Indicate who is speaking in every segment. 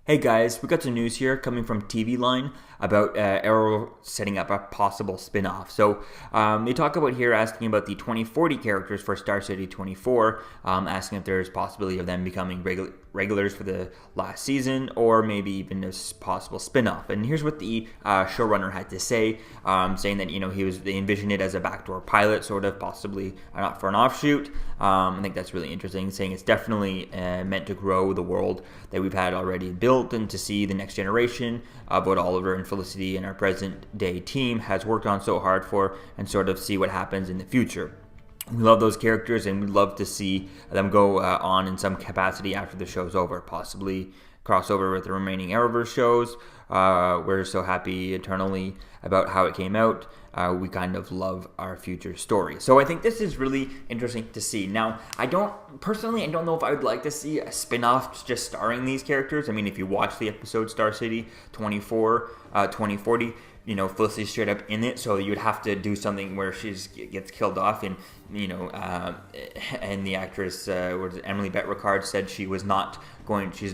Speaker 1: Hey guys, we got some news here coming from TV Line about Arrow setting up a possible spin-off. So they talk about here asking about the 2040 characters for Star City 24, asking if there's possibility of them becoming regulars for the last season or maybe even a possible spin-off. And here's what the showrunner had to say, saying that they envisioned it as a backdoor pilot, sort of possibly not for an offshoot. I think that's really interesting, saying it's definitely meant to grow the world that we've had already built and to see the next generation of what Oliver and Felicity and our present day team has worked on so hard for, and sort of see what happens in the future. We love those characters and we'd love to see them go on in some capacity after the show's over, possibly crossover with the remaining Arrowverse shows. We're so happy eternally about how it came out. We kind of love our future story. So I think this is really interesting to see. Now, I don't know if I would like to see a spin-off just starring these characters. I mean, if you watch the episode Star City 2040, Felicity's straight up in it, so you'd have to do something where she gets killed off, and and the actress Emily Bett-Ricard said she's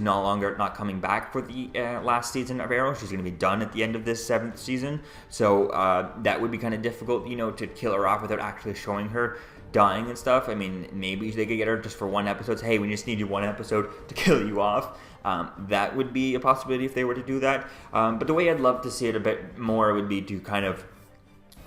Speaker 1: no longer not coming back for the last season of Arrow. She's going to be done at the end of this 7th season, so that would be kind of difficult, to kill her off without actually showing her dying and stuff. I mean, maybe they could get her just for one episode. Hey, we just need you one episode to kill you off. That would be a possibility if they were to do that. But the way I'd love to see it a bit more would be to kind of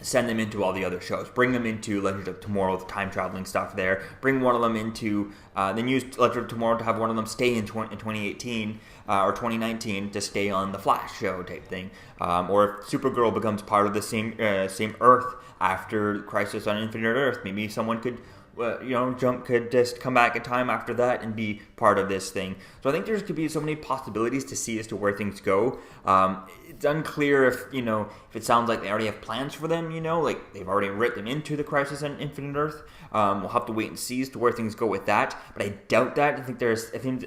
Speaker 1: send them into all the other shows. Bring them into Legends of Tomorrow, the time-traveling stuff there. Bring one of them into, then use Legends of Tomorrow to have one of them stay in 2018 or 2019 to stay on the Flash show type thing. Or if Supergirl becomes part of the same Earth after Crisis on Infinite Earth, maybe someone could could just come back in time after that and be part of this thing. So I think there's could be so many possibilities to see as to where things go. It's unclear if it sounds like they already have plans for them, like they've already written them into the Crisis on Infinite Earth. We'll have to wait and see as to where things go with that. But I doubt that. I think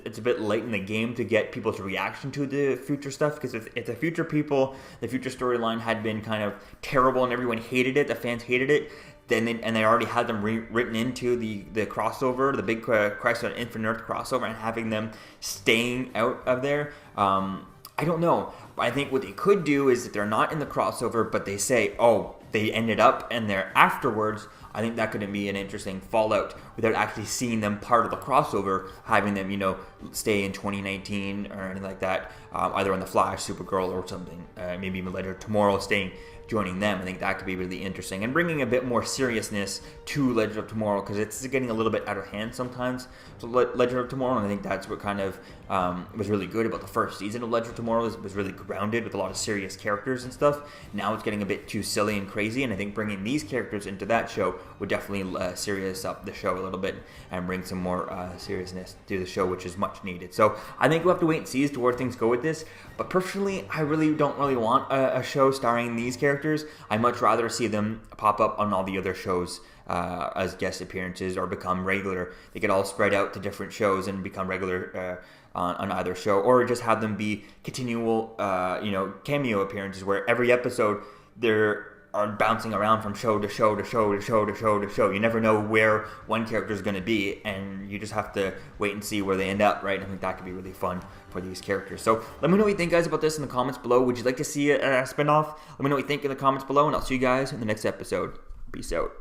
Speaker 1: it's a bit late in the game to get people's reaction to the future stuff, because if the future storyline had been kind of terrible and everyone hated it, the fans hated it, and they already had them written into the crossover, the big Crisis on Infinite Earth crossover, and having them staying out of there. I don't know. I think what they could do is if they're not in the crossover, but they say, oh, they ended up in there afterwards, I think that could be an interesting fallout without actually seeing them part of the crossover, having them, stay in 2019 or anything like that, either on The Flash, Supergirl, or something, maybe even later tomorrow joining them. I think that could be really interesting and bringing a bit more seriousness to Legend of Tomorrow, because it's getting a little bit out of hand sometimes. So Legend of Tomorrow, and I think that's what kind of was really good about the first season of Legend of Tomorrow. It was really grounded with a lot of serious characters and stuff. Now it's getting a bit too silly and crazy, and I think bringing these characters into that show would definitely serious up the show a little bit and bring some more seriousness to the show, which is much needed. So I think we'll have to wait and see as to where things go with this. But personally, I really don't want a show starring these characters. I'd much rather see them pop up on all the other shows as guest appearances or become regular. They could all spread out to different shows and become regular on either show, or just have them be continual, cameo appearances where every episode they're bouncing around from show to show to show to show to show to show. You never know where one character is going to be, and you just have to wait and see where they end up, right? I think that could be really fun for these characters. So let me know what you think, guys, about this in the comments below. Would you like to see a spinoff? Let me know what you think in the comments below, and I'll see you guys in the next episode. Peace out.